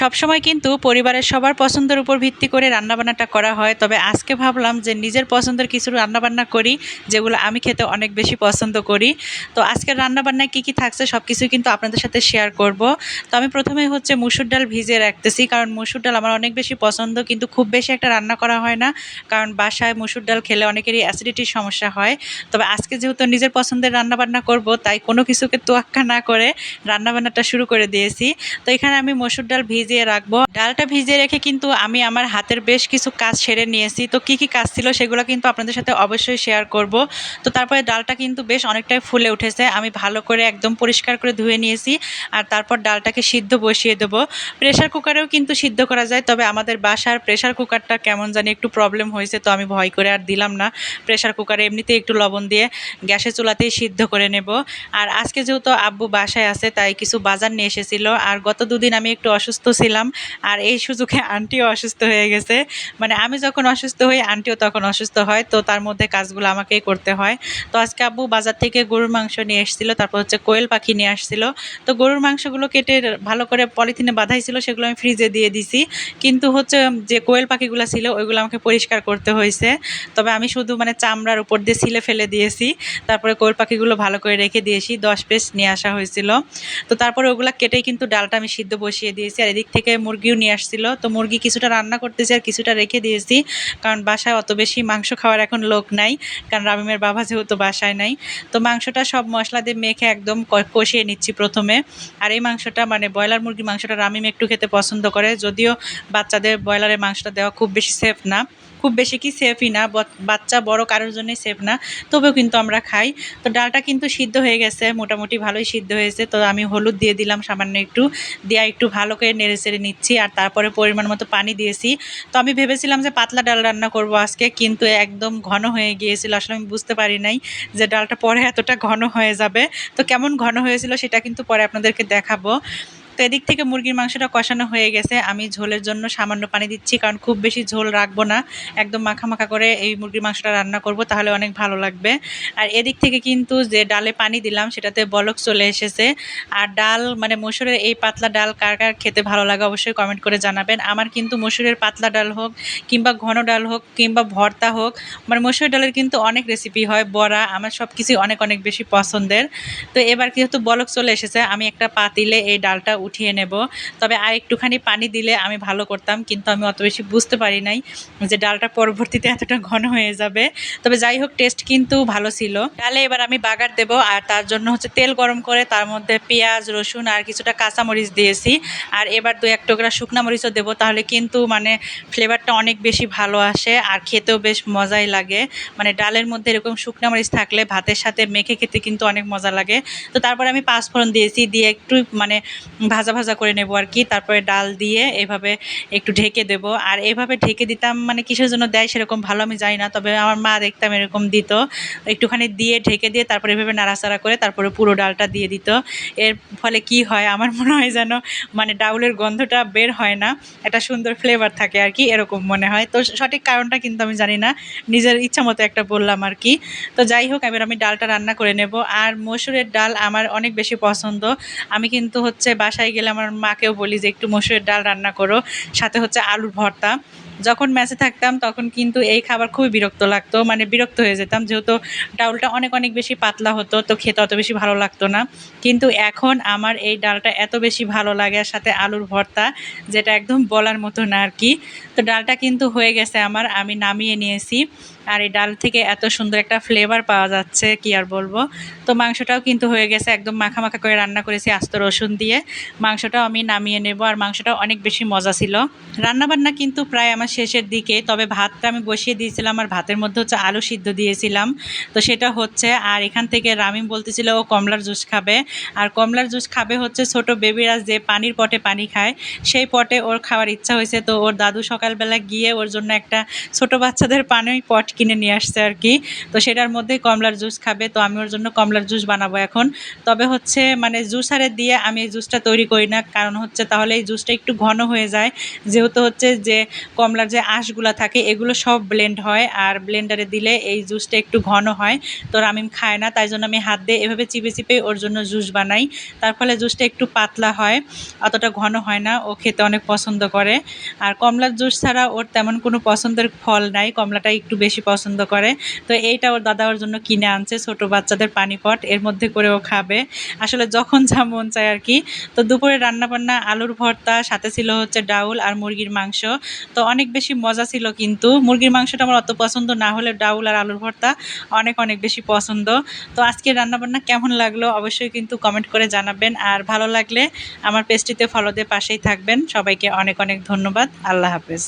সবসময় কিন্তু পরিবারের সবার পছন্দের উপর ভিত্তি করে রান্নাবান্নাটা করা হয়, তবে আজকে ভাবলাম যে নিজের পছন্দের কিছু রান্নাবান্না করি যেগুলো আমি খেতে অনেক বেশি পছন্দ করি। তো আজকের রান্নাবান্নায় কী কী থাকছে সব কিছুই কিন্তু আপনাদের সাথে শেয়ার করব। তো আমি প্রথমে হচ্ছে মসুর ডাল ভিজিয়ে রাখতেছি, কারণ মসুর ডাল আমার অনেক বেশি পছন্দ, কিন্তু খুব বেশি একটা রান্না করা হয় না, কারণ বাসায় মসুর ডাল খেলে অনেকেরই অ্যাসিডিটির সমস্যা হয়। তবে আজকে যেহেতু নিজের পছন্দের রান্নাবান্না করব, তাই কোনো কিছুকে তোয়াক্কা না করে রান্নাবান্নাটা শুরু করে দিয়েছি। তো এখানে আমি মসুর ডাল ভিজিয়ে রাখবো। ডালটা ভিজিয়ে রেখে কিন্তু আমি আমার হাতের বেশ কিছু কাজ সেরে নিয়েছি। তো কি কি কাজ ছিল সেগুলো কিন্তু আপনাদের সাথে অবশ্যই শেয়ার করব। তো তারপরে ডালটা কিন্তু বেশ অনেকটাই ফুলে উঠেছে, আমি ভালো করে একদম পরিষ্কার করে ধুয়ে নিয়েছি। আর তারপর ডালটাকে সিদ্ধ বসিয়ে দেবো। প্রেশার কুকারেও কিন্তু সিদ্ধ করা যায়, তবে আমাদের বাসার প্রেশার কুকারটা কেমন জানি একটু প্রবলেম হয়েছে, তো আমি ভয় করে আর দিলাম না প্রেশার কুকারে। এমনিতেই একটু লবণ দিয়ে গ্যাসের চুলাতেই সিদ্ধ করে নেব। আর আজকে যেহেতু আব্বু বাসায় আছে, তাই কিছু বাজার নিয়ে এসেছিল। আর গত দুদিন আমি একটু অসুস্থ ছিলাম, আর এই সুযোগে আন্টিও অসুস্থ হয়ে গেছে। মানে আমি যখন অসুস্থ হই আন্টিও তখন অসুস্থ হয়, তো তার মধ্যে কাজগুলো আমাকেই করতে হয়। তো আজকে আব্বু বাজার থেকে গরুর মাংস নিয়ে এসেছিল, তারপর হচ্ছে কোয়েল পাখি নিয়ে আসছিল। তো গরুর মাংসগুলো কেটে ভালো করে পলিথিনে বাঁধাইছিল, সেগুলো আমি ফ্রিজে দিয়ে দিছি। কিন্তু হচ্ছে যে কোয়েল পাখিগুলো ছিল ওইগুলো আমাকে পরিষ্কার করতে হয়েছে। তবে আমি শুধু মানে চামড়ার উপর দিয়ে ছিলে ফেলে দিয়েছি। তারপরে কোয়েল পাখিগুলো ভালো করে রেখে দিয়েছি, 10 পিস নিয়ে আসা হয়েছিল। তো তারপরে ওগুলা কেটেই কিন্তু ডালটা আমি সিদ্ধ বসিয়ে দিয়েছি। আর এদিক থেকে মুরগিও নিয়ে আসছিল, তো মুরগি কিছুটা রান্না করতেছি আর কিছুটা রেখে দিয়েছি, কারণ বাসায় অত বেশি মাংস খাওয়ার এখন লোক নাই, কারণ রামিমের বাবা যেহেতু বাসায় নাই। তো মাংসটা সব মশলা দিয়ে মেখে একদম কষিয়ে নিচ্ছি প্রথমে। আর এই মাংসটা মানে ব্রয়লার মুরগির মাংসটা রামিম একটু খেতে পছন্দ করে, যদিও বাচ্চাদের ব্রয়লারের মাংসটা দেওয়া খুব বেশি সেফ না, খুব বেশি কি সেফই না, বাচ্চা বড় কারোর জন্যই সেফ না, তবেও কিন্তু আমরা খাই। তো ডালটা কিন্তু সিদ্ধ হয়ে গেছে, মোটামুটি ভালোই সিদ্ধ হয়েছে। তো আমি হলুদ দিয়ে দিলাম সামান্য একটু, দিয়ে একটু ভালো করে নেড়ে চেড়ে নিচ্ছি। আর তারপরে পরিমাণ মতো পানি দিয়েছি। তো আমি ভেবেছিলাম যে পাতলা ডাল রান্না করব আজকে, কিন্তু একদম ঘন হয়ে গিয়েছিল। আসলে আমি বুঝতে পারি নাই যে ডালটা পরে এতটা ঘন হয়ে যাবে। তো কেমন ঘন হয়েছিল সেটা কিন্তু পরে আপনাদেরকে দেখাবো। তো এদিক থেকে মুরগির মাংসটা কষানো হয়ে গেছে, আমি ঝোলের জন্য সামান্য পানি দিচ্ছি, কারণ খুব বেশি ঝোল রাখবো না, একদম মাখা মাখা করে এই মুরগির মাংসটা রান্না করব, তাহলে অনেক ভালো লাগবে। আর এদিক থেকে কিন্তু যে ডালে পানি দিলাম সেটাতে বলক চলে এসেছে। আর ডাল মানে মসুরের এই পাতলা ডাল কার কার খেতে ভালো লাগে অবশ্যই কমেন্ট করে জানাবেন। আমার কিন্তু মসুরের পাতলা ডাল হোক কিংবা ঘন ডাল হোক কিংবা ভর্তা হোক, মানে মসুর ডালের কিন্তু অনেক রেসিপি হয়, বড়া, আমার সব কিছুই অনেক অনেক বেশি পছন্দের। তো এবার যেহেতু বলক চলে এসেছে, আমি একটা পাতিলে এই ডালটা উঠিয়ে নেব। তবে আর একটুখানি পানি দিলে আমি ভালো করতাম, কিন্তু আমি অত বেশি বুঝতে পারি নাই যে ডালটা পরবর্তীতে এতটা ঘন হয়ে যাবে। তবে যাই হোক, টেস্ট কিন্তু ভালো ছিল। ডালে এবার আমি বাগার দেব, আর তার জন্য হচ্ছে তেল গরম করে তার মধ্যে পেঁয়াজ, রসুন আর কিছুটা কাঁচামরিচ দিয়েছি। আর এবার 2-1 টুকরা শুকনা মরিচও দেবো, তাহলে কিন্তু মানে ফ্লেভারটা অনেক বেশি ভালো আসে আর খেতেও বেশ মজাই লাগে। মানে ডালের মধ্যে এরকম শুকনা মরিচ থাকলে ভাতের সাথে মেখে খেতে কিন্তু অনেক মজা লাগে। তো তারপরে আমি পাঁচফোড়ন দিয়েছি, দিয়ে একটু মানে ভাজা ভাজা করে নেব আর কি। তারপরে ডাল দিয়ে এভাবে একটু ঢেকে দেব। আর এভাবে ঢেকে দিতাম মানে কিসের জন্য দেয় সেরকম ভালো আমি জানি না, তবে আমার মা দেখতাম এরকম দিত, একটুখানি দিয়ে ঢেকে দিয়ে তারপরে এভাবে নাড়াচাড়া করে তারপরে পুরো ডালটা দিয়ে দিত। এর ফলে কি হয় আমার মনে হয় যেন মানে ডাউলের গন্ধটা বের হয় না, একটা সুন্দর ফ্লেভার থাকে আর কি, এরকম মনে হয়। তো সঠিক কারণটা কিন্তু আমি জানি না, নিজের ইচ্ছা মতো একটা বললাম আর কি। তো যাই হোক, এবার আমি ডালটা রান্না করে নেব। আর মসুরের ডাল আমার অনেক বেশি পছন্দ, আমি কিন্তু হচ্ছে বাসায় গেলে আমার মাকেও বলি যে একটু মসুরের ডাল রান্না করো, সাথে হচ্ছে আলুর ভর্তা। যখন ম্যাচে থাকতাম তখন কিন্তু এই খাবার খুবই বিরক্ত লাগতো, মানে বিরক্ত হয়ে যেতাম, যেহেতু ডালটা অনেক অনেক বেশি পাতলা হতো, তো খেতে অত বেশি ভালো লাগতো না। কিন্তু এখন আমার এই ডালটা এত বেশি ভালো লাগে, আর সাথে আলুর ভর্তা, যেটা একদম বলার মতো না আর কি। তো ডালটা কিন্তু হয়ে গেছে আমার, আমি নামিয়ে নিয়েছি। আর এই ডাল থেকে এত সুন্দর একটা ফ্লেভার পাওয়া যাচ্ছে কি আর বলবো। তো মাংসটাও কিন্তু হয়ে গেছে, একদম মাখা মাখা করে রান্না করেছি আস্ত রসুন দিয়ে। মাংসটাও আমি নামিয়ে নেব, আর মাংসটাও অনেক বেশি মজা ছিল। রান্নাবান্না কিন্তু প্রায় আমার শেষের দিকে, তবে ভাতটা আমি বসিয়ে দিয়েছিলাম, আর ভাতের মধ্যে হচ্ছে আলু সিদ্ধ দিয়েছিলাম, তো সেটা হচ্ছে। আর এখান থেকে রামিম বলতেছিল ও কমলার জুস খাবে, আর কমলার জুস খাবে হচ্ছে ছোট বেবিরা যে পানির পটে পানি খায়, সেই পটে ওর খাওয়ার ইচ্ছা হয়েছে। তো ওর দাদু সকালবেলা গিয়ে ওর জন্য একটা ছোট বাচ্চাদের পানির পট কিনে নিয়ে আসছে আর কি। তো সেটার মধ্যেই কমলার জুস খাবে, তো আমি ওর জন্য কমলার জুস বানাবো এখন। তবে হচ্ছে মানে জুসারে দিয়ে আমি এই জুসটা তৈরি করি না, কারণ হচ্ছে তাহলে এই জুসটা একটু ঘন হয়ে যায়, যেহেতু হচ্ছে যে কমলার যে আঁশগুলা থাকে এগুলো সব ব্লেন্ড হয়, আর ব্লেন্ডারে দিলে এই জুসটা একটু ঘন হয়। তো রামিম খায় না, তাই জন্য আমি হাত দিয়ে এভাবে চিপে চিপে ওর জন্য জুস বানাই। তার ফলে জুসটা একটু পাতলা হয়, অতটা ঘন হয় না, ও খেতে অনেক পছন্দ করে। আর কমলার জুস ছাড়া ওর তেমন কোনো পছন্দের ফল নাই, কমলাটা একটু বেশি পছন্দ করে। তো এইটা ওর দাদা ওর জন্য কিনে আনছে, ছোট বাচ্চাদের পানি পট, এর মধ্যে করে ও খাবে আসলে যখন যা মন চায় আর কি। তো দুপুরে রান্নাবান্না আলুর ভর্তা, সাথে ছিল হচ্ছে ডাউল আর মুরগির মাংস। তো অনেক বেশি মজা ছিল, কিন্তু মুরগির মাংসটা আমার অত পছন্দ না হলে ডাউল আর আলুর ভর্তা অনেক অনেক বেশি পছন্দ। তো আজকে রান্নাবান্না কেমন লাগলো অবশ্যই কিন্তু কমেন্ট করে জানাবেন, আর ভালো লাগলে আমার পেজটিতে ফলো দিয়ে পাশেই থাকবেন। সবাইকে অনেক অনেক ধন্যবাদ। আল্লাহ হাফেজ।